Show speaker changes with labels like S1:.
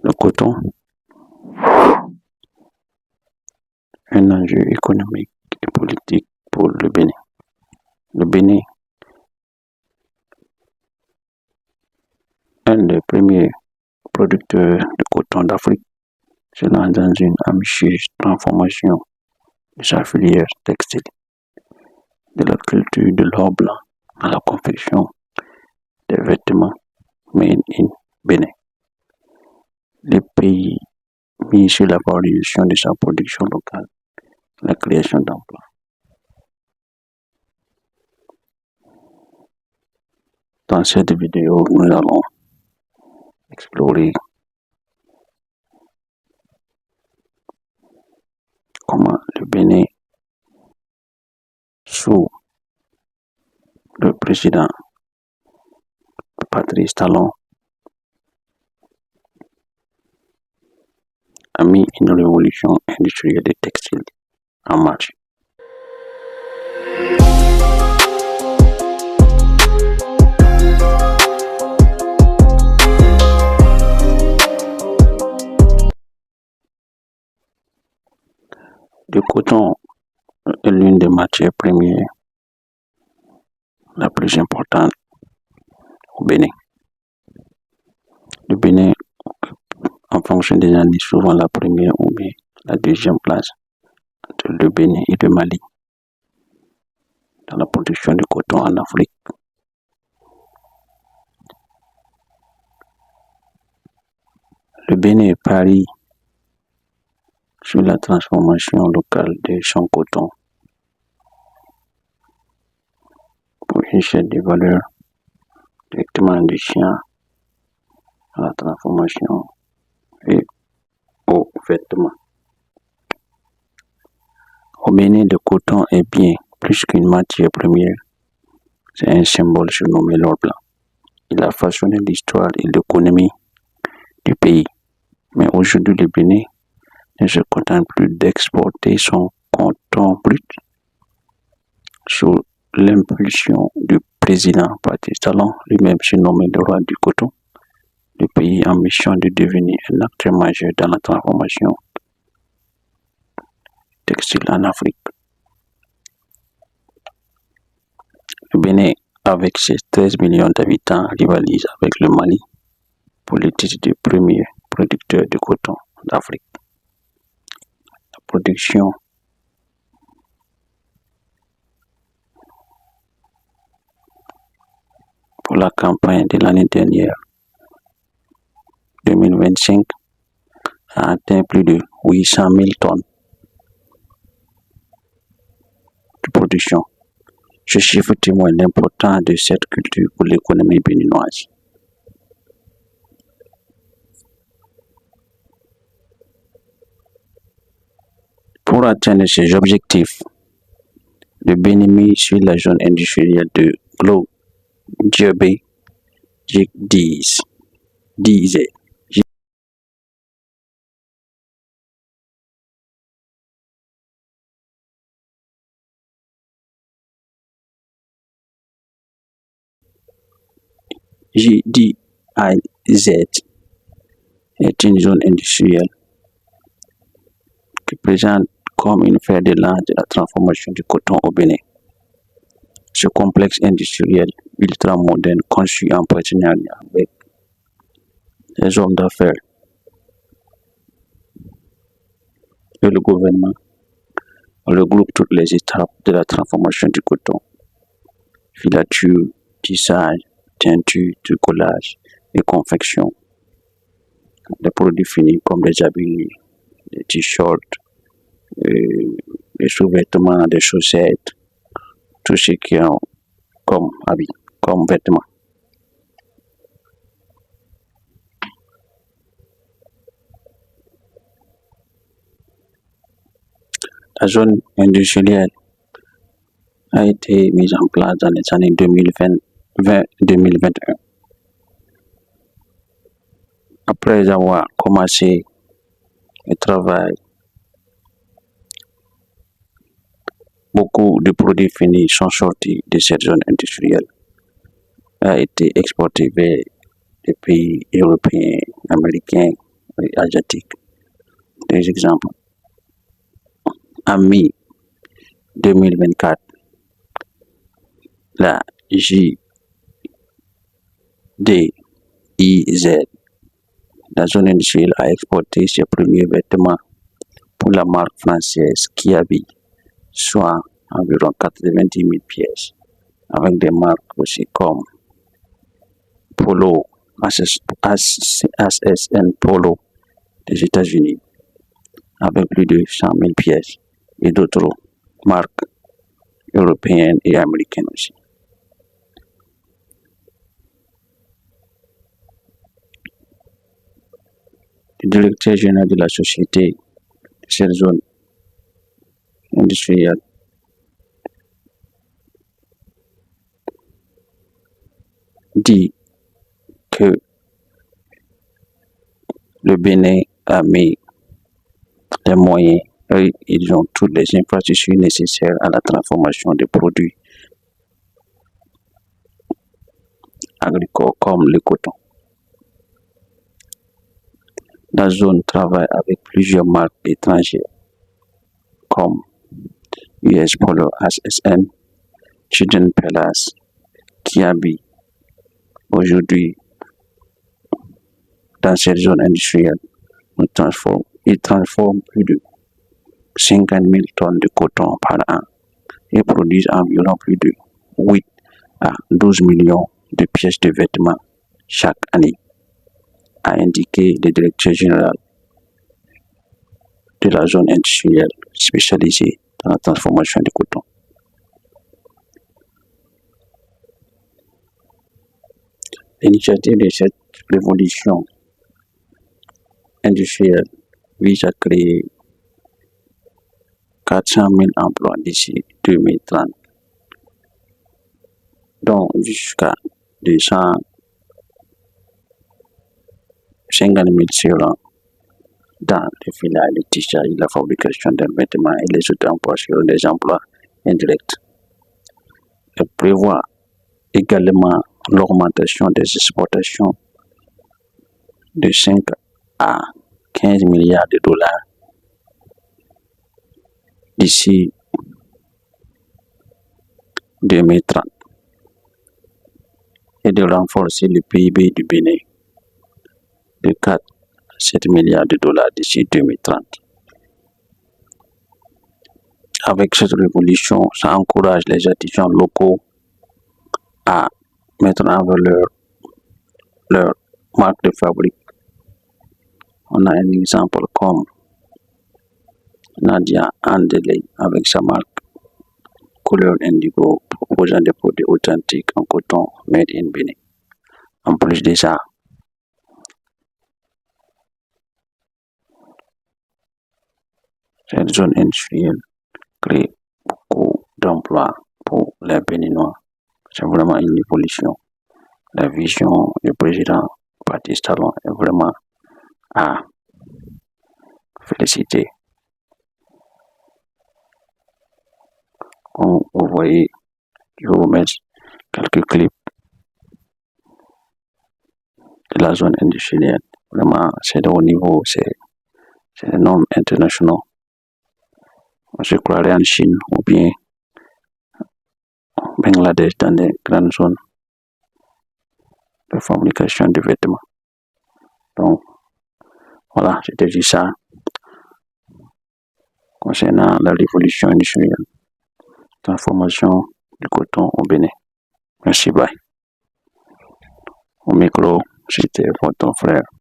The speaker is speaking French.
S1: Le coton, un enjeu économique et politique pour le Bénin. Le Bénin, un des premiers producteurs de coton d'Afrique, se lance dans une ambitieuse transformation de sa filière textile, de la culture de l'or blanc à la confection des vêtements made in Bénin. Le pays mise sur la valorisation de sa production locale, la création d'emplois. Dans cette vidéo, nous allons explorer comment le Bénin, sous le président Patrice Talon, a mis une révolution industrielle des textiles en marche. Le coton est l'une des matières premières la plus importante au Bénin. Le Bénin, en fonction des années, souvent la première ou bien la deuxième place entre le Bénin et le Mali dans la production de coton en Afrique. Le Bénin parie sur la transformation locale de son coton pour une chaîne de valeur directement du chien à la transformation et aux vêtements. Au Bénin, le coton est bien plus qu'une matière première, c'est un symbole surnommé l'or blanc. Il a façonné l'histoire et l'économie du pays. Mais aujourd'hui, le Bénin ne se contente plus d'exporter son coton brut. Sous l'impulsion du président Patrice Talon, lui-même surnommé le roi du coton, le pays a mission de devenir un acteur majeur dans la transformation textile en Afrique. Le Bénin, avec ses 13 millions d'habitants, rivalise avec le Mali pour le titre de premier producteur de coton d'Afrique. La production pour la campagne de l'année dernière, 2025, a atteint plus de 800 000 tonnes de production. Ce chiffre témoigne l'importance de cette culture pour l'économie béninoise. Pour atteindre ces objectifs, le Bénin mise sur la zone industrielle de Glodiabé, GDZ, est une zone industrielle qui présente comme une fer de lance de la transformation du coton au Bénin. Ce complexe industriel ultra-moderne conçu en partenariat avec les hommes d'affaires et le gouvernement regroupe toutes les étapes de la transformation du coton: filature, tissage, teinture, tricolage et confection. Les produits finis comme des habits, des t-shirts, des sous-vêtements, des chaussettes, tout ce qui est comme habits, comme vêtements. La zone industrielle a été mise en place dans les années 2020-2021. Après avoir commencé le travail, beaucoup de produits finis sont sortis de cette zone industrielle, a été exporté vers les pays européens, américains et asiatique. Des exemples. En mai 2024, la JDIZ, la zone industrielle, a exporté ses premiers vêtements pour la marque française Kiabi, soit environ 90 000 pièces, avec des marques aussi comme Polo, HSN Polo des États-Unis, avec plus de 100 000 pièces, et d'autres marques européennes et américaines aussi. Le directeur général de la société de cette zone industrielle dit que le Bénin a mis les moyens et ils ont toutes les infrastructures nécessaires à la transformation des produits agricoles comme le coton. La zone travaille avec plusieurs marques étrangères comme US Polo, HSN, Children Palace, Kiabi. Aujourd'hui, dans cette zone industrielle, ils transforment plus de 50 000 tonnes de coton par an et produisent environ plus de 8 à 12 millions de pièces de vêtements chaque année, a indiqué le directeur général de la zone industrielle spécialisée dans la transformation du coton. L'initiative de cette révolution industrielle vise à créer 400 000 emplois d'ici 2030, dont jusqu'à 250 000 seront dans les filiales de tissage, la fabrication des vêtements et les autres emplois seront des emplois indirects. Elle prévoit également l'augmentation des exportations de 5 à 15 milliards de dollars d'ici 2030 et de renforcer le PIB du Bénin de 4 à 7 milliards de dollars d'ici 2030. Avec cette révolution, ça encourage les artisans locaux à mettre en valeur leur marque de fabrique. On a un exemple comme Nadia Andele avec sa marque couleur indigo proposant des produits authentiques en coton made in Bénin. En plus de ça, cette zone industrielle crée beaucoup d'emplois pour les Béninois. C'est vraiment une évolution. La vision du président Baptiste Talon est vraiment à féliciter. Comme vous voyez, je vous mets quelques clips de la zone industrielle. Vraiment, c'est de haut niveau, c'est des normes internationales. On se croirait en Chine ou bien Bangladesh dans des grandes zones de fabrication de vêtements. Donc, voilà, c'était juste ça concernant la révolution industrielle, transformation du coton au Bénin. Merci, bye. Au micro, c'était votre frère